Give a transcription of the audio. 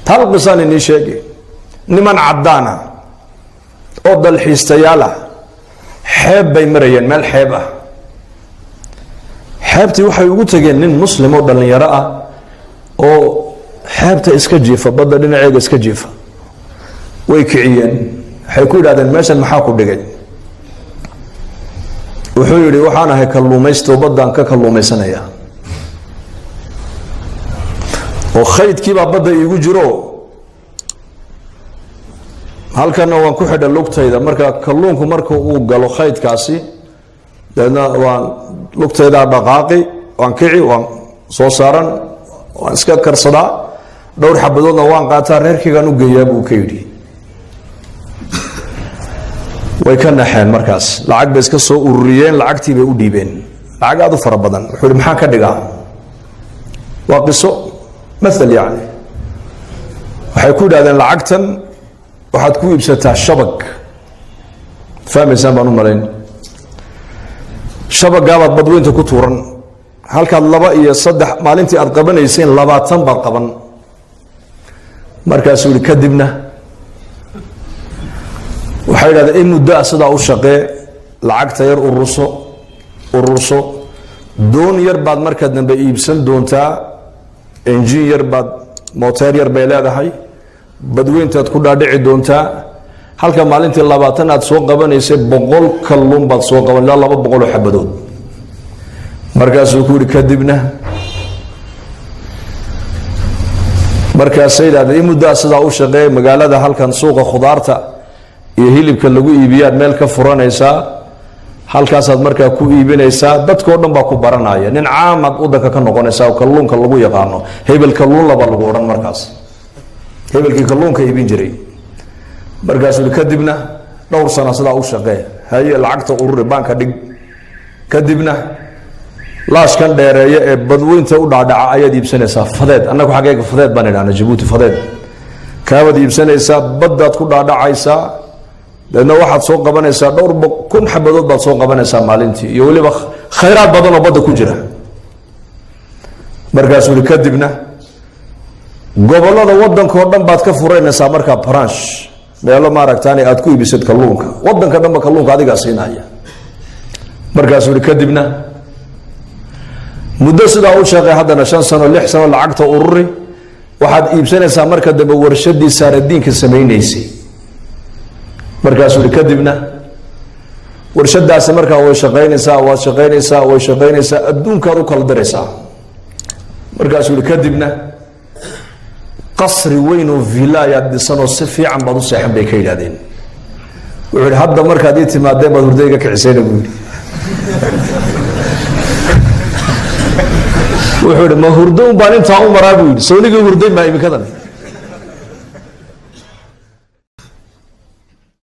tal qisani ni sheegi niman caddaana oo dalxiistayaal ah xeeb bay marayeen meel xeeb ah xeebtii waxay ugu tageen nin muslim oo dhalinyaro ah oo xeebta iska jiifa badda dhinaceega iska jiifa way kiciyeen waxay ku yidhahdeen meeshan maxaa ku dhigay wuxuu yidhi waxaan ahay kalluumaysto baddaan ka kalluumaysanaya oo khaydkiibaa badda iigu jiro halkana waan ku xidha lugtayda marka kalluunku marka uu galo khaydkaasi deedna waan lugtaydaa dhaqaaqi waan kici waan soo saaran waan iska karsadaa dhowr xabadoodna waan qaataa reerkaygaan u geeyaa buu ka yidhi way ka naxeen markaas lacag bay iska soo ururiyeen lacagtii bay u dhiibeen lacag aad u fara badan wuxuu yidhi maxaan ka dhigaa waa qiso mathal yacni waxay ku yidhahdeen lacagtan waxaad ku iibsataa shabag fahmaysaan baan u malayn shabagaabaad badweynta ku tuuran halkaad 2 iyo 3 maalintii aad qabanayseen 20 baad qaban markaasuu yidhi kadibna waxay yidhahdeen in muddo sidaa u shaqee lacagta yar ururso doon yar baad marka dambe iibsan doontaa enjin yar baad mooteer yar bay leedahay badweyntaad ku dhaadhici doontaa halka maalintii 20 aad soo qabanaysay 100 kalluun baad soo qaban ilaa 200 xabadood markaasuu ku yidhi kadibna markaasay yidhahdeen in muddo sidaa u shaqee magaalada halkan suuqa khudaarta iyo hilibka lagu iibiyaad meel ka furanaysaa halkaasaad markaa ku iibinaysaa dadkoo dhan baa ku baranaya nin caamad wadanka ka noqonaysaa oo kalluunka lagu yaqaano hebel kalluun laba lagu odhan markaas hebelkii kalluunka iibin jiray markaasuu kadibna dhowr sano sidaa u shaqee haye lacagta ururi baanka dhig kadibna laashkan dheereeya ee badweynta u dhaadhaca ayaad iibsanaysaa fadeed annagu xaggeega fadeed baan idhahnaa jabuuti fadeed kaabaad iibsanaysaa baddaad ku dhaadhacaysaa deedna waxaad soo qabanaysaa dhowr 1,000 xabadood baad soo qabanaysaa maalintii iyo weliba khayraad badan oo badda ku jira markaasuu yidhi kadibna gobollada waddankoo dhan baad ka furaynaysaa markaa branch meelo maaragtaani aad ku iibisad kalluunka waddanka dhanba kalluunka adigaa siinaya markaasuu yidhi kadibna muddo sidaa u shaqee haddana 5 sano 6 sano lacagta ururi waxaad iibsanaysaa marka dambe warshadii saaradiinka samaynaysay markaasuu yidhi kadibna warshadaasi markaa way shaqaynaysaa adduunkaad u kala diraysaa markaasuu yidhi kadibna qasri weyn oo villa ayaad dhisanoo si fiican baad u seexan bay ka yidhahdeen wuxuu yidhi hadda markaad ii timaadeen baad hurdayga kicisayna buu yidhi wuxuu yidhi ma hurdo un baan intaa u maraa buu yidhi soonigii hurday maa imikadan